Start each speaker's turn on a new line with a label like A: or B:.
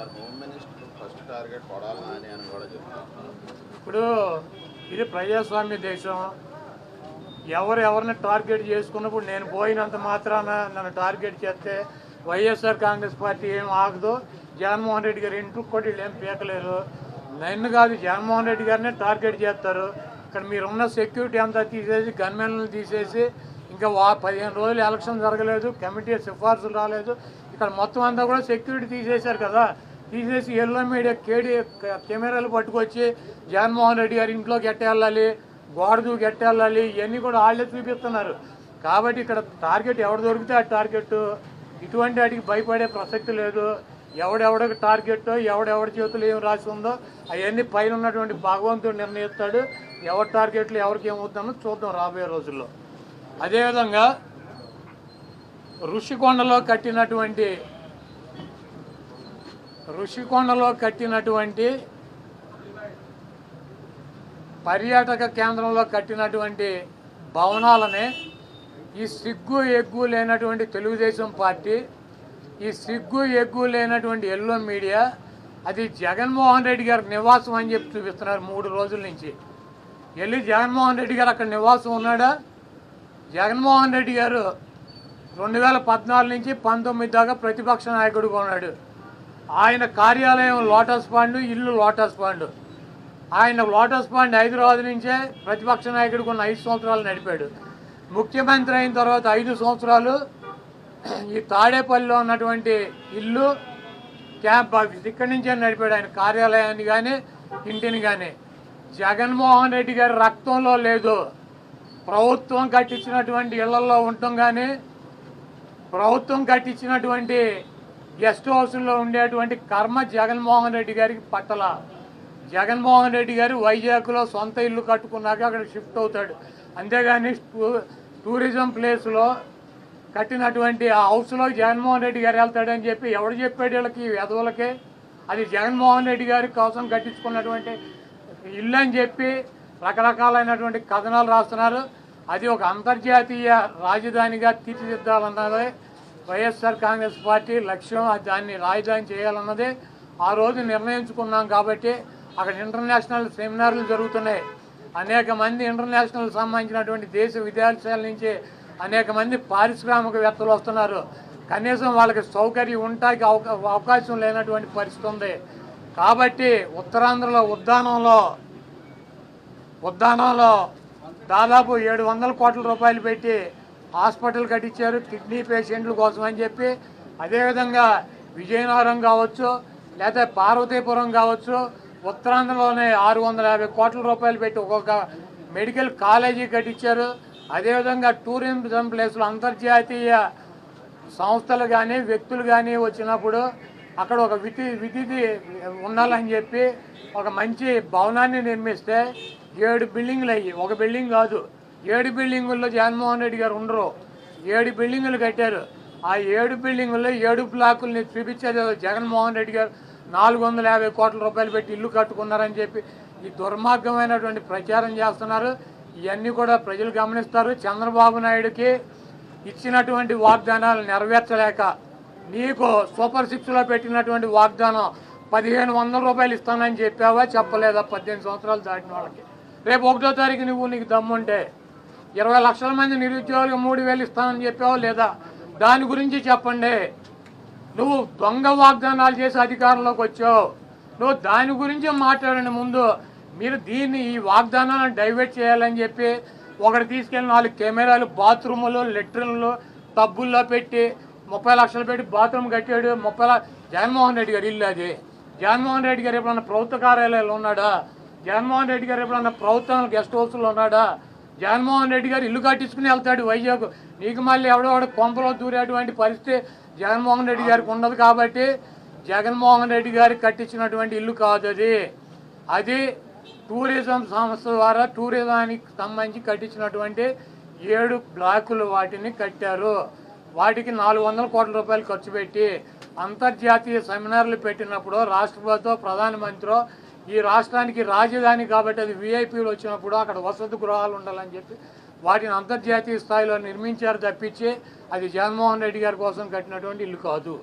A: చెప్తున్నారు, home minister first target కొడాలని అని కూడా చెప్తున్నారు.
B: ఇప్పుడు ఇది ప్రజాస్వామ్య దేశం. ఎవరిని టార్గెట్ చేసుకున్నప్పుడు నేను పోయినంత మాత్రాన నన్ను టార్గెట్ చేస్తే వైఎస్ఆర్ కాంగ్రెస్ పార్టీ ఏం ఆగదు. జగన్మోహన్ రెడ్డి గారు ఇంటికి కూడా వీళ్ళు ఏం పీకలేరు. నన్ను కాదు, జగన్మోహన్ రెడ్డి గారినే టార్గెట్ చేస్తారు. ఇక్కడ మీరున్న సెక్యూరిటీ అంతా తీసేసి గన్మెన్లను తీసేసి ఇంకా 15 రోజులు ఎలక్షన్ జరగలేదు, కమిటీ సిఫార్సులు రాలేదు, ఇక్కడ మొత్తం అంతా కూడా సెక్యూరిటీ తీసేశారు కదా. తీసేసి ఎల్లో మీడియా కెమెరాలు పట్టుకొచ్చి జగన్మోహన్ రెడ్డి గారి ఇంట్లోకి ఎట్టెళ్ళాలి, గోడదు గెట్టెళ్ళాలి, ఇవన్నీ కూడా వాళ్ళే చూపిస్తున్నారు. కాబట్టి ఇక్కడ టార్గెట్ ఎవడు దొరికితే ఆ టార్గెట్. ఇటువంటి వాటికి భయపడే ప్రసక్తి లేదు. ఎవడెవడికి టార్గెట్, ఎవడెవడి చేతులు ఏం రాసి ఉందో అవన్నీ పైన ఉన్నటువంటి భగవంతుడు నిర్ణయిస్తాడు. ఎవరి టార్గెట్లు ఎవరికి ఏమవుతుందో చూద్దాం రాబోయే రోజుల్లో. అదేవిధంగా ఋషికొండలో కట్టినటువంటి పర్యాటక కేంద్రంలో కట్టినటువంటి భవనాలనే ఈ సిగ్గు ఎగ్గు లేనటువంటి తెలుగుదేశం పార్టీ, ఈ సిగ్గు ఎగ్గు లేనటువంటి ఎల్లో మీడియా అది జగన్మోహన్ రెడ్డి గారి నివాసం అని చెప్పి చూపిస్తున్నారు 3 రోజుల నుంచి. వెళ్ళి జగన్మోహన్ రెడ్డి గారు అక్కడ నివాసం ఉన్నాడా? జగన్మోహన్ రెడ్డి గారు 2014 నుంచి 19 దాకా ప్రతిపక్ష నాయకుడిగా ఉన్నాడు. ఆయన కార్యాలయం లోటస్ పాండ్, ఇల్లు లోటస్ పాండ్. ఆయన లోటస్ పాండ్ హైదరాబాద్ నుంచే ప్రతిపక్ష నాయకుడికి ఉన్న 5 సంవత్సరాలు నడిపాడు. ముఖ్యమంత్రి అయిన తర్వాత 5 సంవత్సరాలు ఈ తాడేపల్లిలో ఉన్నటువంటి ఇల్లు క్యాంప్ ఆఫీస్ ఇక్కడి నుంచే నడిపాడు. ఆయన కార్యాలయాన్ని కానీ ఇంటిని కానీ. జగన్మోహన్ రెడ్డి గారి రక్తంలో లేదు. ప్రభుత్వం కట్టించినటువంటి ఇళ్లలో ఉండటం కానీ, ప్రభుత్వం కట్టించినటువంటి గెస్ట్ హౌస్లో ఉండేటువంటి కర్మ జగన్మోహన్ రెడ్డి గారికి పట్టల. జగన్మోహన్ రెడ్డి గారు వైజాగ్లో సొంత ఇల్లు కట్టుకున్నాక అక్కడ షిఫ్ట్ అవుతాడు. అంతేగాని టూరిజం ప్లేస్లో కట్టినటువంటి ఆ హౌస్లో జగన్మోహన్ రెడ్డి గారు వెళ్తాడని చెప్పి ఎవడు చెప్పాడు వీళ్ళకి, వెధవులకే? అది జగన్మోహన్ రెడ్డి గారి కోసం కట్టించుకున్నటువంటి ఇల్లు అని చెప్పి రకరకాలైనటువంటి కథనాలు రాస్తున్నారు. అది ఒక అంతర్జాతీయ రాజధానిగా తీర్చిదిద్దాలన్నదే వైఎస్ఆర్ కాంగ్రెస్ పార్టీ లక్ష్యం. దాన్ని రాజధాని చేయాలన్నదే ఆ రోజు నిర్ణయించుకున్నాం. కాబట్టి అక్కడ ఇంటర్నేషనల్ సెమినార్లు జరుగుతున్నాయి. అనేక మంది ఇంటర్నేషనల్ సంబంధించినటువంటి దేశ విదేశాల నుంచి అనేక మంది పారిశ్రామికవేత్తలు వస్తున్నారు. కనీసం వాళ్ళకి సౌకర్యం ఉండటానికి అవకాశం లేనటువంటి పరిస్థితి ఉంది. కాబట్టి ఉత్తరాంధ్రలో ఉద్దానంలో దాదాపు 700 కోట్ల రూపాయలు పెట్టి హాస్పిటల్ కట్టించారు కిడ్నీ పేషెంట్ల కోసం అని చెప్పి. అదేవిధంగా విజయనగరం కావచ్చు, లేకపోతే పార్వతీపురం కావచ్చు, ఉత్తరాంధ్రలోనే 650 కోట్ల రూపాయలు పెట్టి ఒక్కొక్క మెడికల్ కాలేజీ కట్టించారు. అదేవిధంగా టూరిజం ప్లేస్లో అంతర్జాతీయ సంస్థలు కానీ వ్యక్తులు కానీ వచ్చినప్పుడు అక్కడ ఒక విధి ఉండాలని చెప్పి ఒక మంచి భవనాన్ని నిర్మిస్తే 7 బిల్డింగులు అయ్యి, ఒక బిల్డింగ్ కాదు 7 బిల్డింగుల్లో జగన్మోహన్ రెడ్డి గారు ఉండరు. 7 బిల్డింగులు కట్టారు. ఆ 7 బిల్డింగుల్లో 7 బ్లాకుల్ని చూపించేది జగన్మోహన్ రెడ్డి గారు 450 కోట్ల రూపాయలు పెట్టి ఇల్లు కట్టుకున్నారని చెప్పి ఈ దుర్మార్గమైనటువంటి ప్రచారం చేస్తున్నారు. ఇవన్నీ కూడా ప్రజలు గమనిస్తారు. చంద్రబాబు నాయుడుకి ఇచ్చినటువంటి వాగ్దానాలు నెరవేర్చలేక నీకు సూపర్ 6లో పెట్టినటువంటి వాగ్దానం 1500 రూపాయలు ఇస్తానని చెప్పావా, చెప్పలేదా? 18 సంవత్సరాలు దాటిన వాళ్ళకి రేపు 1వ తారీఖు నీకు దమ్ముంటే 20 లక్షల మంది నిరుద్యోగులకు 3000 ఇస్తానని చెప్పావా లేదా? దాని గురించి చెప్పండి. నువ్వు దొంగ వాగ్దానాలు చేసి అధికారంలోకి వచ్చావు. నువ్వు దాని గురించి మాట్లాడండి ముందు. మీరు ఈ వాగ్దానాలను డైవర్ట్ చేయాలని చెప్పి ఒకటి తీసుకెళ్ళి 4 కెమెరాలు బాత్రూములు, లెట్రిన్లు, టబ్బుల్లో పెట్టి 30 లక్షలు పెట్టి బాత్రూమ్ కట్టాడు. జగన్మోహన్ రెడ్డి గారు ఇల్లు అది. జగన్మోహన్ రెడ్డి గారు ఎప్పుడన్నా ప్రభుత్వ కార్యాలయాలు ఉన్నాడా? జగన్మోహన్ రెడ్డి గారు ఎప్పుడన్నా ప్రభుత్వం గెస్ట్ హౌస్లో ఉన్నాడా? జగన్మోహన్ రెడ్డి గారు ఇల్లు కట్టించుకుని వెళ్తాడు వైజాగ్. నీకు మళ్ళీ ఎవడో కొంపలో దూరేటువంటి పరిస్థితి జగన్మోహన్ రెడ్డి గారికి ఉండదు. కాబట్టి జగన్మోహన్ రెడ్డి గారికి కట్టించినటువంటి ఇల్లు కాదు అది. అది టూరిజం సంస్థ ద్వారా టూరిజానికి సంబంధించి కట్టించినటువంటి 7 బ్లాకులు వాటిని కట్టారు. వాటికి 400 కోట్ల రూపాయలు ఖర్చు పెట్టి అంతర్జాతీయ సెమినార్లు పెట్టినప్పుడు రాష్ట్రపతితో ప్రధానమంత్రి ఈ రాష్ట్రానికి రాజధాని కాబట్టి అది విఐపీలు వచ్చినప్పుడు అక్కడ వసతి గృహాలు ఉండాలని చెప్పి వాటిని అంతర్జాతీయ స్థాయిలో నిర్మించారు తప్పించి అది జగన్మోహన్ రెడ్డి గారి కోసం కట్టినటువంటి ఇల్లు కాదు.